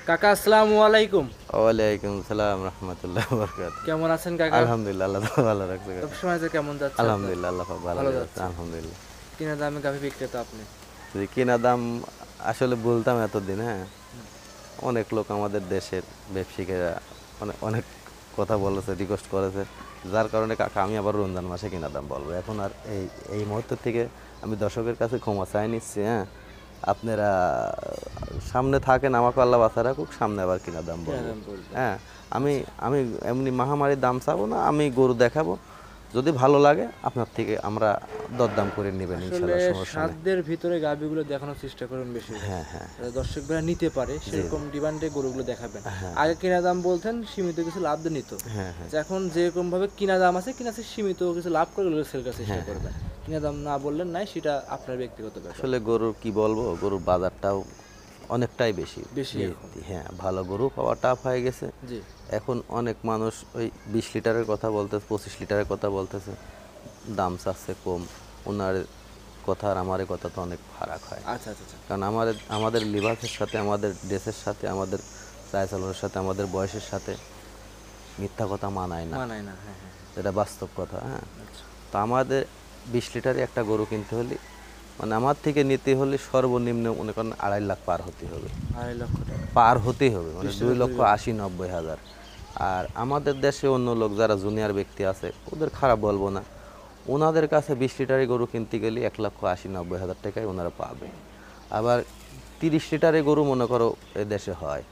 কাকা আসসালামু আলাইকুম। ওয়ালাইকুম সালাম রহমতুল্লাহ বরকাত। কেমন আছেন কাকা? আলহামদুলিল্লাহ, আল্লাহ তাআলা ভালো রাখছে। সবসময় যে কেমন যাচ্ছে আপনার? আলহামদুলিল্লাহ, আল্লাহ পাক ভালো ভালো রাখছে, যাচ্ছে। আলহামদুলিল্লাহ। কিনা দামে গাভী বিক্রেতা আপনি? যদি কিনা দাম আসলে বলতাম এতদিন, হ্যাঁ, অনেক লোক আমাদের দেশের ব্যবসায়ীরা অনেক অনেক কথা বলেছে, রিকোয়েস্ট করেছে, যার কারণে কাকা আমি আবার রমজান মাসে কিনা দাম বলবো। এখন আর এই এই মুহূর্ত থেকে আমি দর্শকের কাছে ক্ষমা চাই নিচ্ছি, হ্যাঁ, আপনারা সামনে থাকেন, আমাকে আল্লাহ বাঁচা রাখুক, সামনে আবার কিনা দাম কিনা বলবো। দাম বলবেন। হ্যাঁ, আমি আমি এমনি মাহামারির দাম চাবো না, আমি গরু দেখাবো, যদি ভালো লাগে আপনার থেকে আমরা দরদাম করে নেবেন, আসলে ইনশাল্লাহ, সমস্যা নেই। সাধ্যের ভিতরে গাভীগুলো দেখানোর চেষ্টা করুন বেশি। হ্যাঁ হ্যাঁ দর্শক ভাইরা নিতে পারে সেরকম ডিমান্ডে গরুগুলো দেখাবেন। আগে কিনা দাম বলতেন সীমিত কিছু লাভ দিয়ে নিত। হ্যাঁ হ্যাঁ এখন যেরকম ভাবে কিনা দাম আছে কিনা আছে সীমিত কিছু লাভ করে সেল করার চেষ্টা হ্যাঁ, করবেন। কিনা দাম না বললেন নাই, সেটা আপনার ব্যক্তিগত ব্যাপার। আসলে গরুর কি বলবো, গরুর বাজারটাও অনেকটাই বেশি। বেশি এখন। হ্যাঁ, ভালো গরু পাওয়া টাফ হয়ে গেছে। জি। এখন অনেক মানুষ ওই 20 লিটারের কথা বলতেছে, 25 লিটারের কথা বলতেছে, দাম চাচ্ছে কম। ওনার কথা আর আমার কথা তো অনেক ফারাক হয়, আচ্ছা আচ্ছা আচ্ছা। কারণ আমাদের লিবাসের সাথে, আমাদের ড্রেসের সাথে, আমাদের চালচলনের সাথে, আমাদের বয়সের সাথে মিথ্যা কথা মানায় না, মানায় না, হ্যাঁ হ্যাঁ। এটা বাস্তব কথা। হ্যাঁ, আচ্ছা। তো আমাদের 20 লিটারে একটা গরু কিনতে হলে, মানে আমার থেকে নিতে হলে সর্বনিম্ন মনে করেন 2.5 লাখ পার হতে হবে, 2.5 লক্ষ টাকা। পার হতেই হবে, মানে 20 টাকা 2,80,90,000। আর আমাদের দেশে অন্য লোক যারা জুনিয়র ব্যক্তি আছে ওদের খারাপ বলবো না, ওনাদের কাছে 20 লিটারের গরু কিনতে গেলে 1,80,90,000 টাকায় ওনারা পাবে। আবার 30 লিটারের গরু মনে করো এ দেশে হয়।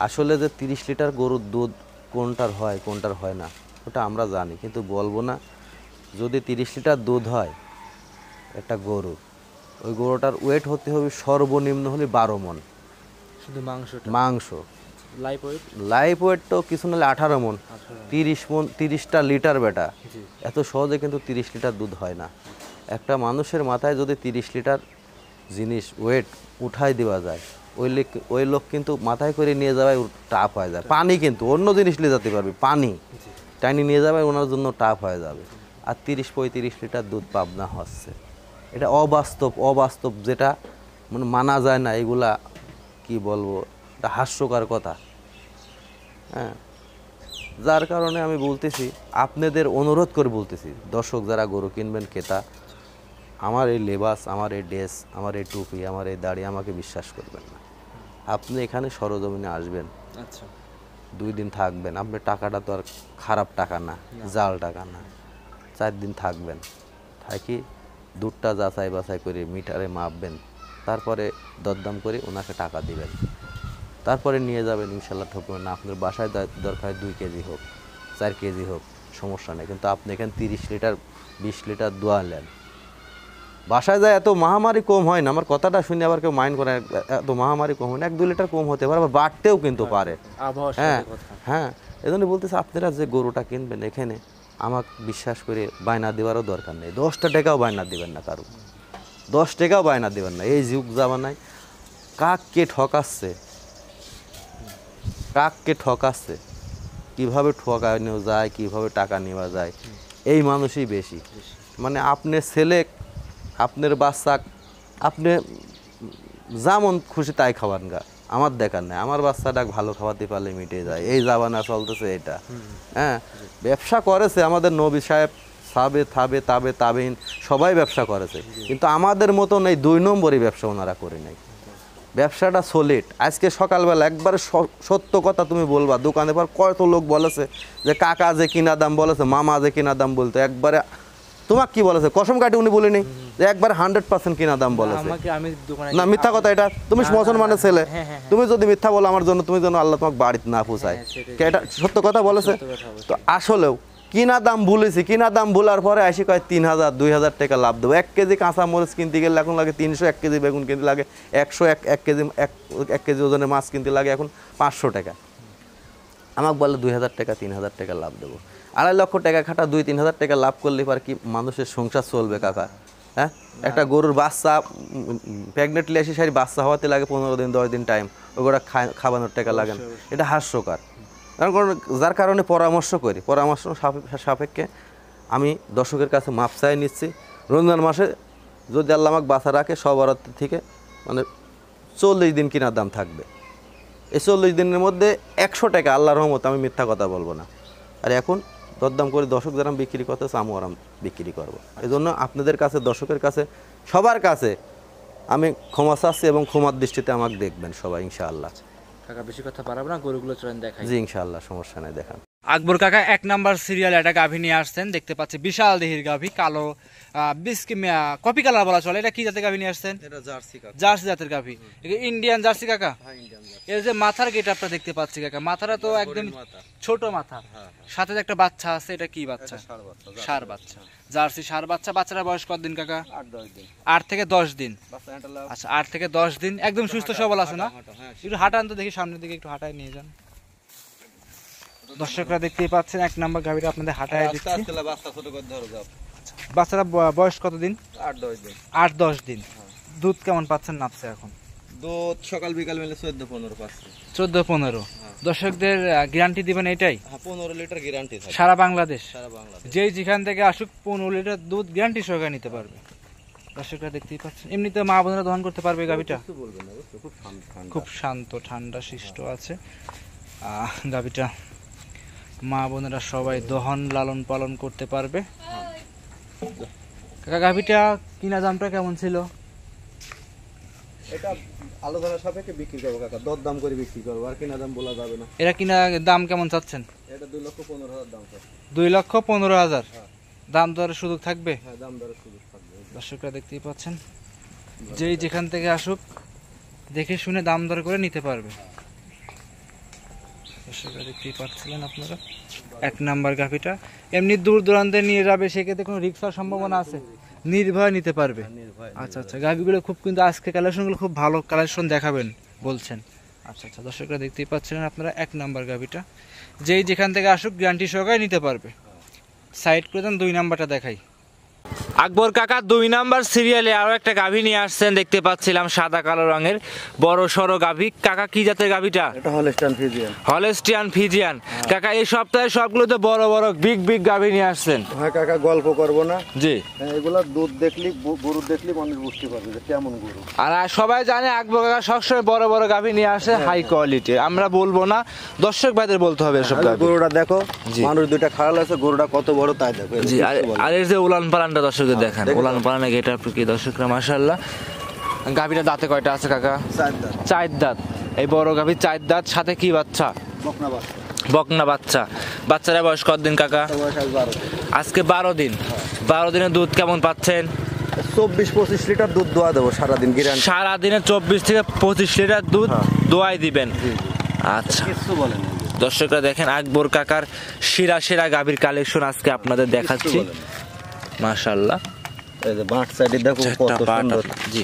আসলে যে 30 লিটার গরুর দুধ কোনটার হয় কোনটার হয় না ওটা আমরা জানি, কিন্তু বলবো না। যদি 30 লিটার দুধ হয় একটা গরু, ওই গরুটার ওয়েট হতে হবে সর্বনিম্ন হলে 12 মণ শুধু মাংসটা। মাংস। Live weight. লাইভ ওয়েট তো কিছু নাহলে 18 মণ, 18। 30 মণ, 30টা লিটার বেটা। জি। এত সহজে কিন্তু 30 লিটার দুধ হয় না। একটা মানুষের মাথায় যদি 30 লিটার জিনিস ওয়েট উঠাই দেওয়া যায়, ওই লোক কিন্তু মাথায় করে নিয়ে যাওয়াই টাফ হয়ে যায়। পানি কিন্তু অন্য জিনিস নিয়ে যেতে পারবে, পানি জি। টাইনি নিয়ে যাবে ওনার জন্য টাফ হয়ে যাবে। আর 30-35 লিটার দুধ পাবনা হচ্ছে, এটা অবাস্তব, অবাস্তব, যেটা মানে মানা যায় না। এগুলা কি বলবো, এটা হাস্যকর কথা। হ্যাঁ, যার কারণে আমি বলতেছি, আপনাদের অনুরোধ করে বলতেছি, দর্শক যারা গরু কিনবেন, ক্রেতা, আমার এই লেবাস, আমার এই ড্রেস, আমার এই টুপি, আমার এই দাড়ি আমাকে বিশ্বাস করবেন না। আপনি এখানে সরজমিনে আসবেন, আচ্ছা। 2 দিন থাকবেন, আপনার টাকাটা তো আর খারাপ টাকা না, জাল টাকা না। 4 দিন থাকবেন, থাকি দুধটা যাচাই বাছাই করে মিটারে মাপবেন, তারপরে দরদাম করে ওনাকে টাকা দিবেন, তারপরে নিয়ে যাবেন, ইনশাল্লাহ ঠকবেন না। আপনার বাসায় দরকার 2 কেজি হোক, 4 কেজি হোক, সমস্যা নেই। কিন্তু আপনি এখানে 30 লিটার 20 লিটার দোয়ালেন, বাসায় যায় এত মহামারী কম হয় না। আমার কথাটা শুনে আবার কেউ মাইন্ড করে, এত মহামারী কম হয় না, 1-2 লিটার কম হতে পারে, আবার বাড়তেও কিন্তু পারে। আবহাওয়ার হ্যাঁ সাথে কথা। হ্যাঁ, এই জন্য বলতেছে, আপনারা যে গরুটা কিনবেন এখানে আমাকে বিশ্বাস করে বায়না দেওয়ারও দরকার নেই। 10টা টাকাও বায়না দেবেন না কারো, 10 টাকাও বায়না দেবেন না। এই যুগ জামানায় কাককে ঠকাচ্ছে, কাককে ঠকাচ্ছে, কীভাবে ঠকানো যায়, কীভাবে টাকা নেওয়া যায়, এই মানুষই বেশি। মানে আপনার ছেলে, আপনার বাচ্চা, আপনি যেমন খুশি তাই খাওয়ান গা, আমার দেখার নেই। আমার বাচ্চাটা ভালো খাওয়াতে পারলে মিটে যায়, এই জামানা চলতেছে এটা। হ্যাঁ, ব্যবসা করেছে আমাদের নবী সাহেব, সাবে থাবে তাবে তাবেইন, সবাই ব্যবসা করেছে, কিন্তু আমাদের মতন এই 2 নম্বরই ব্যবসা ওনারা করে নাই। ব্যবসাটা সলিড। আজকে সকালবেলা একবারে সত্য কথা তুমি বলবা, দোকানে পর কত লোক বলেছে যে কাকা যে কিনা দাম বলেছে, মামা যে কিনা দাম বলতো, একবারে তোমাকে কি বলেছে কসম কাটি উনি বলিনি যে একবারে 100% কিনা দাম বলেছে। আমাকে আমি দোকানে না, মিথ্যা কথা এটা। তুমি না, না, মুসলমানের না। ছেলে, হ্যাঁ, হ্যাঁ, হ্যাঁ। তুমি যদি মিথ্যা বলো আমার জন্য, তুমি যেন আল্লাহ তোমাকে বাড়িতে না পৌঁছায়। হ্যাঁ, সেটাই। কে এটা সত্য কথা বলেছে? সত্য কথা অবশ্যই। তো আসলেও কিনা দাম বলেছি, কিনা দাম বলার পরে আসি কয় 3,000 2,000 টাকা লাভ দেবো। 1 কেজি কাঁচা মরিচ কিনতে গেলে এখন লাগে 300, 1 কেজি বেগুন কিনতে লাগে 100, 1 কেজি ওজনের মাছ কিনতে লাগে এখন 500 টাকা। আমাকে বলে 2,000 টাকা 3,000 টাকা লাভ দেবো। 2.5 লক্ষ টাকা খাটা 2-3 হাজার টাকা লাভ করলে পার কি মানুষের সংসার চলবে কাকা? হ্যাঁ, একটা গরুর বাচ্চা প্রেগনেন্টলি এসে সারি বাচ্চা হওয়াতে লাগে 15 দিন 10 দিন টাইম, ওগুলো খাওয়ানোর টাকা লাগে না। এটা হাস্যকর। যার কারণে পরামর্শ সাপেক্ষে আমি দর্শকের কাছে মাপ চাই নিচ্ছি। রমজান মাসে যদি আল্লাহ আমাকে বাঁচা রাখে, সব বরাদ্দ থেকে মানে 40 দিন কেনার দাম থাকবে, এই 40 দিনের মধ্যে 100 টাকা, আল্লাহর রহমত, আমি মিথ্যা কথা বলবো না। আর এখন দরদাম করে দর্শক যারা বিক্রি করতেছে, আমিও আরাম বিক্রি করবো। এই জন্য আপনাদের কাছে, দর্শকের কাছে, সবার কাছে আমি ক্ষমা চাচ্ছি এবং ক্ষমার দৃষ্টিতে আমাকে দেখবেন সবাই ইনশাআল্লাহ। কাকা বেশি কথা পারাবো না, গরুগুলো চলেন দেখাই। জি ইনশাআল্লাহ, সমস্যা নেই, দেখান। আকবর কাকা 1 নাম্বার সিরিয়ালে একটা গাভী নিয়ে আসছেন, দেখতে পাচ্ছি বিশাল দেহির গাভী, কালো কপি কালার বলা চলে। এটা কি জাতের গাভী নিয়ে আসছেন? এটা জার্সি কাকা। জার্সি জাতের গাভী, ইন্ডিয়ান জার্সি কাকা। হ্যাঁ, ইন্ডিয়ান জার্সি। এর যে মাথার গেটআপটা দেখতে পাচ্ছি কাকা, মাথাটা তো একদম ছোট মাথা, সাথে যে একটা বাচ্চা আছে, এটা কি বাচ্চা? ষাঁড় বাচ্চা, জার্সি ষাঁড় বাচ্চা। বাচ্চারা বয়স কতদিন কাকা? 8-10 দিন। 8 থেকে 10 দিন। বাচ্চা এটা লাভ। আচ্ছা, 8 থেকে 10 দিন, একদম সুস্থ সবল আছে না? একটু হাঁটান তো দেখি, সামনের দিকে একটু হাঁটায় নিয়ে যান। দর্শকরা দেখতেই পাচ্ছেন 1 নাম্বার গাভীটা আপনাদের হাঁটায় দিচ্ছি। বাচ্চা ছোট করে ধরো যাও। বাচ্চারা বয়স কতদিন? 8-10 দিন। 8-10 দিন। দুধ কেমন পাচ্ছেন নাপছে এখন? দুধ সকাল বিকাল মিলে 14-15 পাচ্ছে। 14-15। দর্শকদের গ্যারান্টি দিবেন এটাই? হ্যাঁ, 15 লিটার গ্যারান্টি থাকে সারা বাংলাদেশ? সারা বাংলাদেশ। যেই যেখান থেকে আসুক 15 লিটার দুধ গ্যারান্টি সহকারে নিতে পারবে। দর্শকরা দেখতেই পাচ্ছেন, এমনিতে মা বোনেরা দহন করতে পারবে গাভীটা? কিছু বলবেন না, খুব ঠান্ডা। খুব শান্ত, ঠান্ডা শিষ্ট আছে গাভীটা। মা বোনেরা সবাই দহন লালন পালন করতে পারবে। কাকা গাভীটা কিনা দামটা কেমন ছিল? এটা আলোচনা সাপেক্ষে বিক্রি করবো কাকা, দরদাম করে বিক্রি করবো, আর কিনা দাম বলা যাবে না। এরা কিনা দাম কেমন চাচ্ছেন? এটা 2,15,000 দাম চাচ্ছে। 2,15,000। দাম দরের সুযোগ থাকবে? হ্যাঁ, দাম দরের সুযোগ থাকবে। দর্শকরা দেখতেই পাচ্ছেন, যেই যেখান থেকে আসুক দেখে শুনে দাম দর করে নিতে পারবে। দর্শকরা দেখতেই পাচ্ছিলেন আপনারা 1 নাম্বার গাভীটা। এমনি দূর দূরান্তে নিয়ে যাবে, সেক্ষেত্রে কোনো রিস্ক হওয়ার সম্ভাবনা আছে? নির্ভয় নিতে পারবে। আচ্ছা আচ্ছা, গাভীগুলো খুব, কিন্তু আজকে কালেকশনগুলো খুব ভালো কালেকশন দেখাবেন বলছেন। আচ্ছা আচ্ছা, দর্শকরা দেখতেই পাচ্ছিলেন আপনারা 1 নাম্বার গাভীটা। যেই যেখান থেকে আসুক গ্যারান্টি সহকারে নিতে পারবে। সাইড করে দেন, 2 নাম্বারটা দেখাই। আকবর কাকা 2 নাম্বার সিরিয়ালে আরো একটা গাভী নিয়ে আসছেন, দেখতে পাচ্ছিলাম সাদা কালো রঙের বড় সড়ো গাভী। কাকা কি জাতের গাভীটা? এটা হলস্টাইন ফ্রিজিয়ান। Holstein Friesian. কাকা এই সপ্তাহে সবগুলোতে বড় বড় বিগ গাভী নিয়ে আসছেন। হ্যাঁ কাকা, গল্প করবো না। জি, এগুলা দুধ দেখলি, গরু দেখলি মানুষ বুঝতে পারবে যে কেমন গরু। আর সবাই জানে আকবর কাকা সবসময় বড় বড় গাভী নিয়ে আসে, হাই কোয়ালিটি। আমরা বলবো না, দর্শক ভাইদের বলতে হবে এসব গাভী। গরুটা দেখো, মানুষ দুইটা খাড়াল আছে, গরুটা কত বড় তাই দেখো। জি, আর এর যে উলান পালানটা দর্শকদের দেখেন, উলান পালানে গেটা কি দর্শকরা মাশাআল্লাহ। গাভীটা দাঁতে কয়টা আছে কাকা? 4 দাঁত। 4 দাঁত। এই বড় গাভী 4 দাঁত, সাথে কি বাচ্চা? বকনা বাচ্চা। বকনা বাচ্চা। বাচ্চারা বয়স কতদিন কাকা? আজকে 12 দিন। 12 দিনের দুধ কেমন পাচ্ছেন? 24-25 লিটার দুধ দোয়া দেবো সারাদিন গ্যারান্টি। সারাদিনে 24 থেকে 25 লিটার দুধ দোয়াই দিবেন? আচ্ছা, কিছু বলেন না। দর্শকরা দেখেন আকবর কাকার সেরা গাভীর কালেকশন আজকে আপনাদের দেখাচ্ছি। মাশাআল্লাহ, এই যে বাট সাইডে দেখো কত সুন্দর। জি,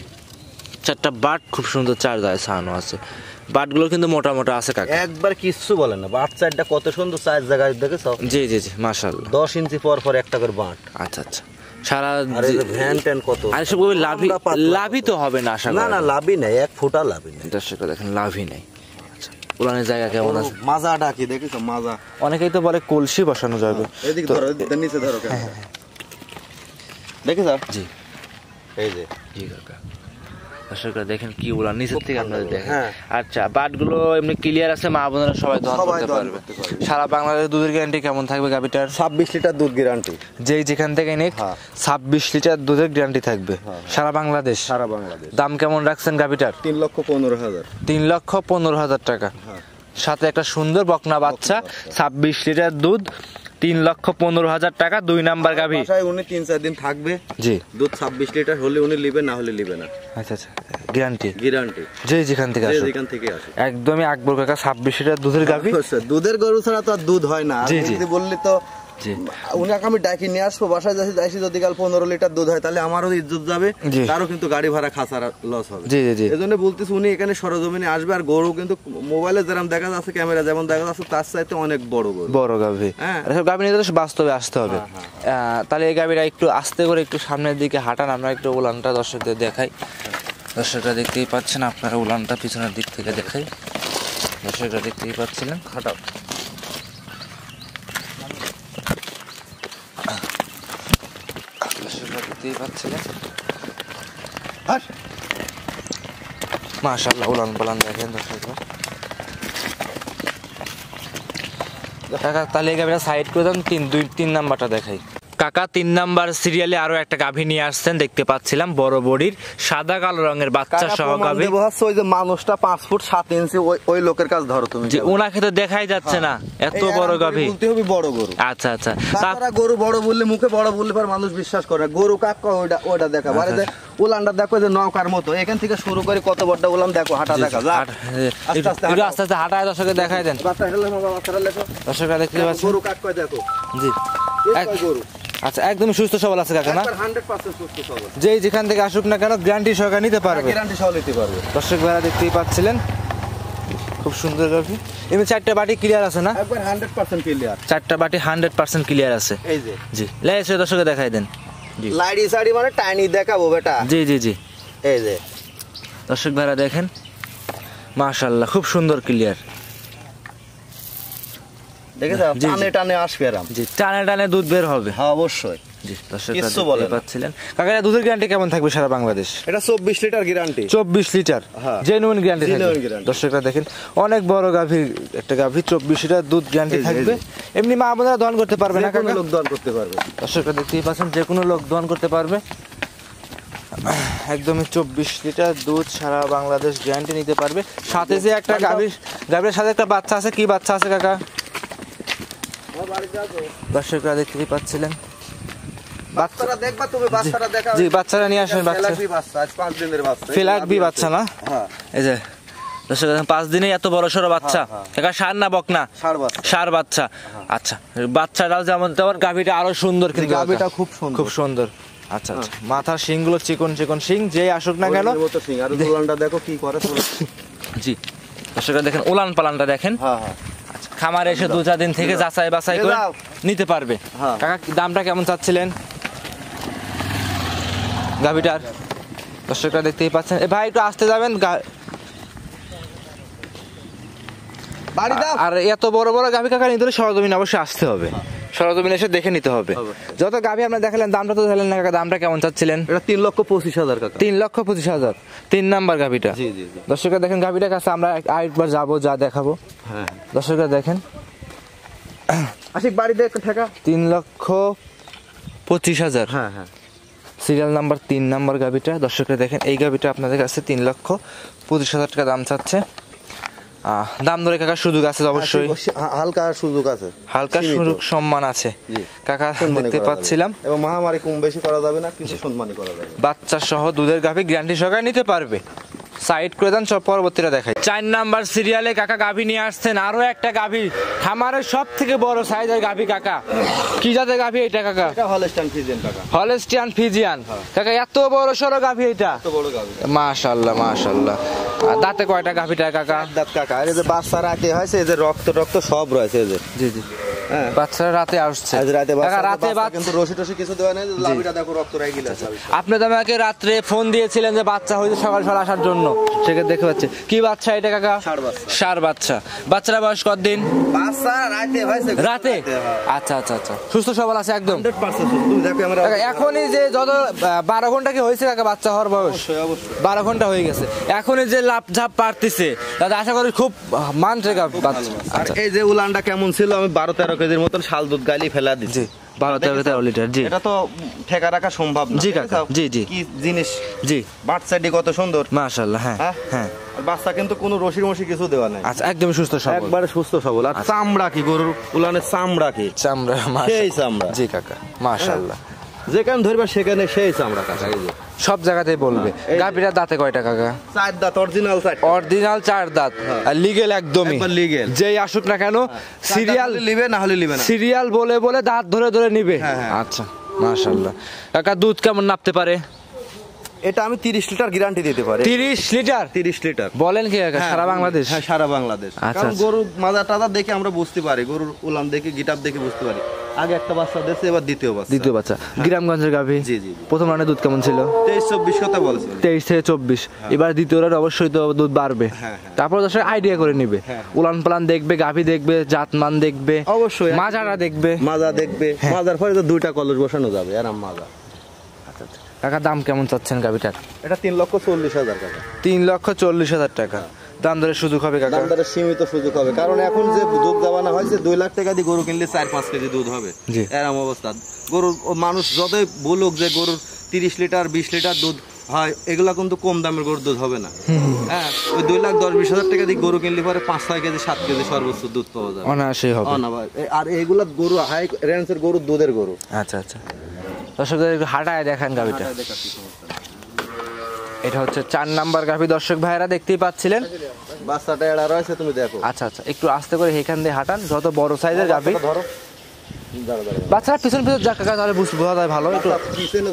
4টা বাট খুব সুন্দর, 4 দায় ছানো আছে। বাটগুলো কিন্তু মোটা মোটা আছে কাকা। একবার কিছু বলেন না, বাট সাইডটা কত সুন্দর, 4 জায়গায় দেখেছো? জি জি জি, মাশাআল্লাহ। 10 ইঞ্চি পর একটা করে বাট। আচ্ছা আচ্ছা, সারা আর এই যে ভ্যান ট্যান কত। আর সব লাভই তো হবে না আশা করি? না না, লাভই নাই, 1 ফুটা লাভই নাই। দর্শকরা দেখেন, লাভই নাই। আচ্ছা, উলানের জায়গা কেমন আছে? মাজাটা কি দেখেছো? মাজা অনেকেই তো বলে কলসি বসানো যাবে। এদিকে ধরো, এদিকে নিচে ধরো। দেখেছো? জি, এই যে জি কাকা। দর্শকরা দেখেন কি উলান নিচের থেকে আপনাদের দেখেন। হ্যাঁ। আচ্ছা, বাটগুলো এমনি ক্লিয়ার আছে, মা বোনেরা সবাই দহন করতে পারবে। সারা বাংলাদেশ দুধের গ্যারান্টি কেমন থাকবে গাভীটার? 26 লিটার দুধ গ্যারান্টি। যেই যেখান থেকে নিক 26 লিটার দুধের গ্যারান্টি থাকবে সারা বাংলাদেশ। সারা বাংলাদেশ। দাম কেমন রাখছেন গাভীটার? 3,15,000। 3,15,000 টাকা। সাথে একটা সুন্দর বকনা বাচ্চা, 26 লিটার দুধ, 3,15,000 টাকা। 2 নাম্বার গাভী। বাসায় উনি 3-4 দিন থাকবে। জি, দুধ 26 লিটার হলে উনি লিবে, না হলে লিবে না। আচ্ছা আচ্ছা, গ্যারান্টি। গ্যারান্টি যেই যেখান থেকে আসে, যেখান থেকে আসে। একদমই আকবর কাকা 26 লিটার দুধের গাভী। দুধের গরু ছাড়া তো আর দুধ হয় না। জি, জি। যদি বললি তো উনাকে আমি ডাকি নিয়ে আসবো, বাসায় যাইছি, যদি কাল 15 লিটার দুধ হয় তাহলে আমারও ইজ্জত যাবে, তারও কিন্তু গাড়ি ভাড়া খাসার লস হবে। জি জি জি, এই জন্য বলতেছি উনি এখানে সরজমিনে আসবে। আর গরু কিন্তু মোবাইলে যেরকম দেখা যাচ্ছে, ক্যামেরা যেমন দেখা যাচ্ছে, তার চাইতে অনেক বড় গরু, বড় গাভী। এসব গাভী নিয়ে তো বাস্তবে আসতে হবে। তাহলে এই গাভীরা একটু আস্তে করে একটু সামনের দিকে হাঁটান, আমরা একটু উলানটা দর্শকদের দেখাই। দর্শকরা দেখতেই পাচ্ছেন, আপনারা উলানটা পিছনের দিক থেকে দেখাই। দর্শকরা দেখতেই পাচ্ছিলেন, হাঁটাও। দর্শকরা দেখতেই পাচ্ছিলেন, মাশাআল্লাহ উলান পালান দেখেন দর্শকরা। কাকা তাহলে এই গাভিটা সাইড করে দেন, তিন নাম্বারটা দেখাই। কাকা 3 নাম্বার সিরিয়ালে আরো একটা গাভী নিয়ে আসছেন, দেখতে পাচ্ছিলাম বড় বডির সাদা কালো রঙের বাচ্চা সহ গাভী। ওই যে মানুষটা 5 ফুট 7 ইঞ্চি ওই লোকের কাছে ধরো তুমি, যে ওনাকে তো দেখাই যাচ্ছে না এত বড় গাভী। বলতে হবে বড় গরু। আচ্ছা আচ্ছা, তারা গরু বড় বললে মুখে বড় বললে পর মানুষ বিশ্বাস করে না। গরু কাক কয় ওটা দেখা আরে যে উলানটা দেখো যে নৌকার মতো, এখান থেকে শুরু করে কত বড় উলান দেখো, হাঁটা দেখা যা একটু আস্তে আস্তে হাঁটায় দর্শকে দেখাই দেন। দর্শকরা দেখতে পাচ্ছেন গরু কাক কয় দেখো। জি গরু আচ্ছা একদম সুস্থ সবল আছে কাকা না? 100% সুস্থ সবল। যেই যেখান থেকে আসুক না কেন গ্যারান্টি সহকারে নিতে পারবে। গ্যারান্টি সহ নিতে পারবে। দর্শক ভাইরা দেখতেই পাচ্ছিলেন খুব সুন্দর গাভী। এমনি 4টা বাটি ক্লিয়ার আছে না? একবার 100% ক্লিয়ার। 4টা বাটি 100% ক্লিয়ার আছে। এই যে জি লাইসে দর্শকে দেখাই দেন। জি লাইডি সাইডি মানে টাইনি দেখাবো বেটা। জি জি জি এই যে দর্শক ভাইরা দেখেন মাশাআল্লাহ খুব সুন্দর ক্লিয়ার। দেখেছো টানে টানে আসবে এরকম। জি টানে টানে দুধ বের হবে। হ্যাঁ অবশ্যই। জি দর্শক কিছু বলে পাচ্ছিলেন কাকা, দুধের গ্যারান্টি কেমন থাকবে সারা বাংলাদেশ? এটা 24 litre guarantee. 24 litre genuine guarantee থাকবে। দর্শকরা দেখেন অনেক বড় গাভী, একটা গাভী 24 লিটার দুধ গ্যারান্টি থাকবে। এমনি মা বোনেরা দহন করতে পারবে না কাকা? লোক দহন করতে পারবে। দর্শকরা দেখতেই পাচ্ছেন যে কোনো লোক দহন করতে পারবে। একদমই 24 লিটার দুধ সারা বাংলাদেশ গ্যারান্টি নিতে পারবে। সাথে যে একটা গাভীর সাথে একটা বাচ্চা আছে, কি বাচ্চা আছে কাকা? দর্শকরা দেখতেই পাচ্ছিলেন বাচ্চারা দেখবা তুমি, বাচ্চারা দেখাও। জি বাচ্চারা নিয়ে আসেন। বাচ্চা আজ 5 দিনের বাচ্চা। ফেলাকবি বাচ্চা না? হ্যাঁ এই যে দর্শক 5 দিনে এত বড় সড়ো বাচ্চা। কাকা সার না বকনা? ষাঁড় বাচ্চা। সার বাচ্চা। আচ্ছা বাচ্চাটাও যেমন তেমন গাভীটা আরো সুন্দর, কিন্তু গাভীটা খুব সুন্দর, খুব সুন্দর। আচ্ছা আচ্ছা মাথার শিংগুলো চিকন চিকন শিং, যেই আসুক না কেন। আর উলানটা দেখো কি করে। জি দর্শকরা দেখেন উলান পালানটা দেখেন। হ্যাঁ হ্যাঁ খামারে এসে 2-4 দিন থেকে যাচাই বাছাই করে নিতে পারবে। কাকা দামটা কেমন চাচ্ছিলেন গাভীটার? দর্শকরা দেখতেই পাচ্ছেন। এ ভাই একটু আসতে যাবেন। আর এত বড় বড় গাভী কাকা নিতে হলে সরজমিন অবশ্যই আসতে হবে। সরজমিন এসে দেখে নিতে হবে। যত গাভী আপনার দেখালেন দামটা তো জানেন না কাকা, দামটা কেমন চাচ্ছিলেন? এটা 3,25,000 কাকা। 3,25,000 3 নাম্বার গাভীটা। জি জি জি দর্শকরা দেখেন গাভীটার কাছে আমরা আরেকবার যাবো, যা দেখাবো। হ্যাঁ দর্শকরা দেখেন আশিক বাড়িতে একটা ঠেকা। 3,25,000। হ্যাঁ হ্যাঁ সিরিয়াল নাম্বার 3 নাম্বার গাভীটা। দর্শকরা দেখেন এই গাভীটা আপনাদের কাছে 3,25,000 টাকা দাম চাচ্ছে। দাম ধরে কাকা সুযোগ আছে অবশ্যই, হালকা সুযোগ আছে, হালকা সুযোগ সম্মান আছে কাকা দেখতে পাচ্ছিলাম। এবং মহামারী কম বেশি করা যাবে না, কিছু সম্মানই করা যাবে। বাচ্চা সহ দুধের গাভী গ্যারান্টি সহকারে নিতে পারবে। সাইড করে দেন, সব পরবর্তীটা দেখাই। 4 নাম্বার সিরিয়ালে কাকা গাভী নিয়ে আসছেন আরো একটা গাভী, খামারের সব থেকে বড় সাইজের গাভী। কাকা কি জাতের গাভী এটা কাকা? এটা হলস্টাইন ফ্রিজিয়ান কাকা। হলস্টাইন ফ্রিজিয়ান কাকা, এত বড় সরো গাভী এটা? এত বড় গাভী মাশাআল্লাহ মাশাআল্লাহ। দাঁতে কয়টা গাভীটা কাকা? দাঁত কাকা। এই যে বাচ্চা রাতে হয়েছে, এই যে রক্ত রক্ত সব রয়েছে। এই যে জি জি হ্যাঁ বাচ্চারা রাতে আসছে। আজ রাতে বাচ্চা, রাতে বাচ্চা কিন্তু রশি টশি কিছু দেওয়া নেই। লাভিটা দেখো রক্ত রয়ে গেছে। আপনি তো আমাকে রাত্রে ফোন দিয়েছিলেন যে বাচ্চা হইছে সকাল সকাল আসার জন্য, সেটা দেখতে পাচ্ছি। কি বাচ্চা এটা কাকা? ষাঁড় বাচ্চা। ষাঁড় বাচ্চা। বাচ্চারা বয়স কতদিন? বাচ্চা রাতে হয়েছে। রাতে? আচ্ছা আচ্ছা আচ্ছা সুস্থ সবল আছে একদম 100% সুস্থ। তুমি দেখো আমরা এখনই যে যত 12 ঘন্টা কি হয়েছে কাকা বাচ্চা হওয়ার বয়স? অবশ্যই অবশ্যই 12 ঘন্টা হয়ে গেছে। এখনই যে লাভ ঝাপ পারতেছে তাতে আশা করি খুব মানছে বাচ্চা। আর এই যে উলানটা কেমন ছিল, আমি 12-13 কেজির মতন শাল দুধ গালি ফেলা দিচ্ছি। 12-13 লিটার। জি এটা তো ঠেকা রাখা সম্ভব না। জি কাকা জি জি কি জিনিস। জি বাচ্চাটি কত সুন্দর মাশাআল্লাহ। হ্যাঁ হ্যাঁ আর বাচ্চা কিন্তু কোনো রশি মশি কিছু দেওয়া নাই। আচ্ছা একদমই সুস্থ সবল, একবারে সুস্থ সবল। আর চামড়া কি গরুর উলানের চামড়া কি? চামড়া সেই চামড়া। জি কাকা মাশাআল্লাহ। যেখানে ধরবা সেখানে সেই চামড়া কাকা। এই যে সব জায়গাতেই বলবে। গাভীটার দাঁতে কয়টা কাকা? 4 দাঁত অরিজিনাল 4। অরিজিনাল 4 দাঁত আর লিগ্যাল একদমই। একবার লিগ্যাল। যেই আসুক না কেন সিরিয়াল লিবে না হলে লিবে না। সিরিয়াল বলে বলে দাঁত ধরে ধরে নিবে। আচ্ছা মাশাআল্লাহ। কাকা দুধ কেমন নাপতে পারে? এটা আমি 30 লিটার গ্যারান্টি দিতে পারি। 30 লিটার? 30 লিটার বলেন কি কাকা? সারা বাংলাদেশ? হ্যাঁ সারা বাংলাদেশ। কারণ গরু মাজা টাজা দেখে আমরা বুঝতে পারি, গরুর উলান দেখে গিটাপ দেখে বুঝতে পারি। আগে একটা বাচ্চা দিয়েছে, এবার দ্বিতীয় বাচ্চা। গ্রামগঞ্জের গাভী। জি জি প্রথম রানে দুধ কেমন ছিল? 23-24 কথা বলছিল। 23 থেকে 24। এবার দ্বিতীয় রানে অবশ্যই তো দুধ বাড়বে। তারপর দর্শক আইডিয়া করে নিবে, উলান পালান দেখবে, গাভী দেখবে, জাতমান দেখবে, অবশ্যই মাজাটা দেখবে। মাজার পরে তো 2টা কলস বসানো যাবে আরাম মাজা। কাকা দাম কেমন চাচ্ছেন গাভীটার? এটা 3,40,000 টাকা। 3,40,000 টাকা। দাম দরের সুযোগ হবে কাকা? দাম দরের সীমিত সুযোগ হবে, কারণ এখন যে দুধ দেওয়ানো হয়েছে 2 লাখ টাকা দিয়ে গরু কিনলে 4-5 কেজি দুধ হবে। জি। এরকম অবস্থা গরুর, মানুষ যতই বলুক যে গরুর 30 লিটার 20 লিটার দুধ হয়, এগুলা কিন্তু কম দামের গরুর দুধ হবে না। হ্যাঁ, ওই 2,10,20 হাজার টাকা দিয়ে গরু কিনলে পরে 5-6 কেজি 7 কেজি সর্বোচ্চ দুধ পাওয়া যাবে অনায়াসেই হবে। আর এইগুলা গরু হাই রেঞ্জের গরু, দুধের গরু। আচ্ছা আচ্ছা, দর্শকদের একটু হাঁটায় দেখান গাভিটা। এটা হচ্ছে 4 নাম্বার গাভি, দর্শক ভাইরা দেখতেই পাচ্ছিলেন। বাচ্চাটা এড়া রয়েছে, তুমি দেখো। আচ্ছা আচ্ছা, একটু আস্তে করে এখান দিয়ে হাঁটান, যত বড় সাইজের গাভি। ধরো, বাচ্চারা পিছন পিছন যাক কাকা, তাহলে বোঝা যায় ভালো একটু। পিছনে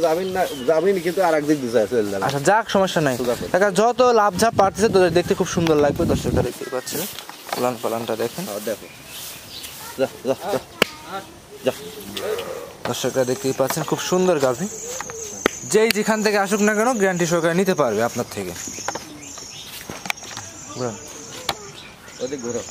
যাবেন কিন্তু আর একদিক দিয়ে চলে যাবে। আচ্ছা যাক, সমস্যা নাই কাকা, যত লাভ ঝাপ পারতেছে তোদের দেখতে খুব সুন্দর লাগবে। দর্শকরা দেখতেই পাচ্ছেন, পালান পালানটা দেখেন। দেখো, যা যা যা। দর্শকরা দেখতেই পাচ্ছেন খুব সুন্দর গাভি, যেই যেখান থেকে আসুক না কেন গ্যারান্টি সহকারে নিতে পারবে আপনার থেকে। ওদিক ঘোরো।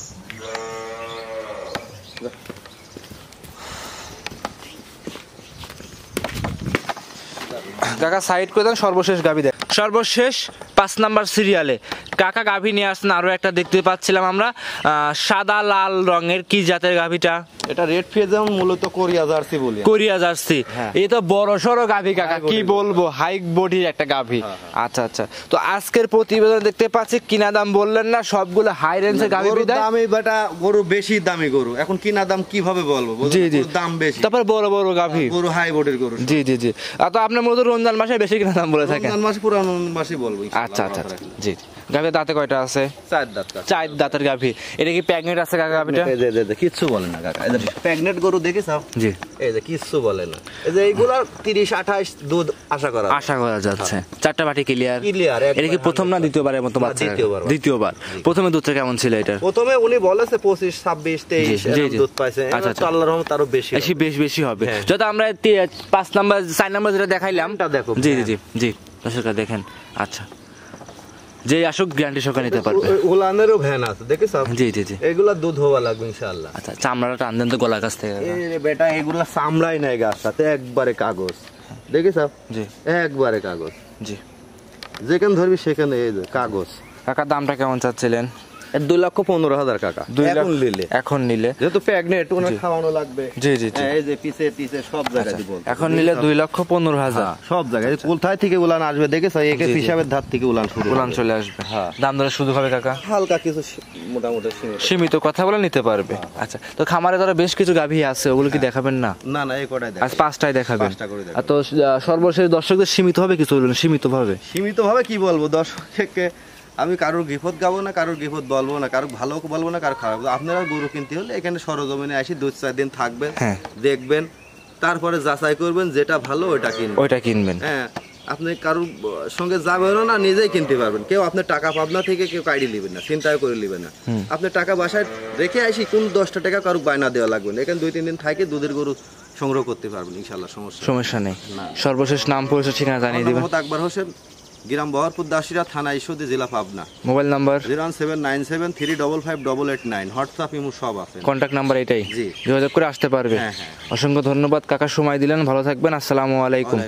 কাকা সাইড করে দেন, সর্বশেষ গাভি দেখ। সর্বশেষ 5 নাম্বার সিরিয়ালে কাকা গাভি নিয়ে আসছেন আরো একটা, দেখতে পাচ্ছিলাম আমরা সাদা লাল রঙের, কি জাতের গাভিটা? এটা রেড ফিজিয়াম, মূলত কোরিয়া জার্সি বলি। Korea jersey. হ্যাঁ। এই তো বড় সড়ো গাভি কাকা, High কি body বলবো, হাই বডির একটা গাভি। আচ্ছা আচ্ছা, তো আজকের প্রতিবেদন দেখতে পাচ্ছি কিনা দাম বললেন না, সবগুলো হাই রেঞ্জের গাভি বিদায়। দামি বেটা গরু, বেশি দামি গরু, এখন কিনা দাম কিভাবে বলবো? জি জি, দাম বেশি, তারপর বড় বড় গাভি, গরু হাই বডির গরু। জি জি জি। তো আপনার মূলত রমজান মাসে বেশি কিনা দাম বলে থাকেন? রমজান মাসে, পুরো রমজান মাসে বলবো। আচ্ছা আচ্ছা, জি। গাভি দাঁতে কয়টা আছে? 4 দাঁত। 4 দাঁতের গাভি। এটা কি প্রেগনেন্ট আছে কাকা গাভিটা? এই যে কিচ্ছু বলে না কাকা, এই যে প্রেগনেন্ট গরু দেখিস? জি। এই যে কিচ্ছু বলে না, এই যে এইগুলা 30-28 দুধ আশা করা যাচ্ছে। 4টা বাটি ক্লিয়ার। ক্লিয়ার। এটা কি প্রথম না দ্বিতীয়বারের মতো বাচ্চা? দ্বিতীয়বার। প্রথমে দুধটা কেমন ছিল এটা? প্রথমে উনি বলেছে 25-26-23 এরকম দুধ পাইছে। আচ্ছা, আল্লাহর রহমতে আরো বেশি বেশি হবে। যত আমরা 5 নাম্বার 4 নাম্বার যেটা দেখাইলাম, এটা দেখো। জি জি জি জি, দর্শকরা দেখেন। আচ্ছা, যে আসুক গ্যারান্টি সহকারে নিতে পারবে। উলানেরও ভ্যান আছে, দেখেছ? জি জি জি। এগুলা দুধ হওয়া লাগবে ইনশাআল্লাহ। আচ্ছা, চামড়াটা টান দেন তো গলার কাছ থেকে। এই রে বেটা, এগুলা চামড়াই নাই গাছটাতে, একবারে কাগজ, দেখিস? জি, একবারে কাগজ। জি, যেখানে ধরবি সেখানে এই যে কাগজ। কাকা দামটা কেমন চাচ্ছিলেন? 2,15,000 টাকা। এখন নিলে যেহেতু প্রেগনেন্ট, ওনার খাওয়ানো লাগবে। জি জি জি, এই যে পিছে সব জায়গায় দিব। এখন নিলে 2,15,000 সব জায়গায়। কোথায় থেকে উলান আসবে দেখেছ? একে হিসাবের ধার থেকে উলান শুরু, উলান চলে আসবে। হ্যাঁ, দাম দরে শুধু হবে কাকা? হালকা কিছু মোটামুটি সীমিত কথা বলে নিতে পারবে। আচ্ছা, তো খামারে ধরো বেশ কিছু গাভী আছে, ওগুলো কি দেখাবেন না? না না, এই কটাই আজ 5টাই দেখাবেন। 5টা করে আর তো সর্বশেষ দর্শকদের সীমিত হবে কিছু বলবেন? সীমিত ভাবে কি বলবো দর্শককে? আমি কারোর গিফট গাবো না, কারোর গিফট বলবো না, কারোর ভালো বলবো না, কারোর খারাপ। আপনারা গরু কিনতে হলে এখানে সরজমিনে আসি 2-4 দিন থাকবেন, দেখবেন, তারপরে যাচাই করবেন, যেটা ভালো ওইটা কিনবেন। হ্যাঁ, আপনি কারোর সঙ্গে যাবেনও না, নিজেই কিনতে পারবেন। কেউ আপনার টাকা পাবনা থেকে কেউ কাইডি নেবেন না, চিন্তাও করে নেবেন না। আপনি টাকা বাসায় রেখে আসি, কোন 10টা টাকা কারোর বায়না দেওয়া লাগবে না। এখানে 2-3 দিন থাকে দুধের গরু সংগ্রহ করতে পারবেন ইনশাআল্লাহ, সমস্যা নেই। সর্বশেষ নাম পরিচয় ঠিকানা জানিয়ে দিবেন। মোহাম্মদ আকবর হোসেন, গ্রাম বহরপুর দাসিরা, থানা ঈশ্বরদী, জেলা Pabna. Mobile number 01797355889। WhatsApp, imo সব আছে। কন্টাক্ট নাম্বার এটাই, যোগাযোগ করে আসতে পারবে। অসংখ্য ধন্যবাদ কাকা, সময় দিলেন। ভালো থাকবেন। আসসালামু আলাইকুম।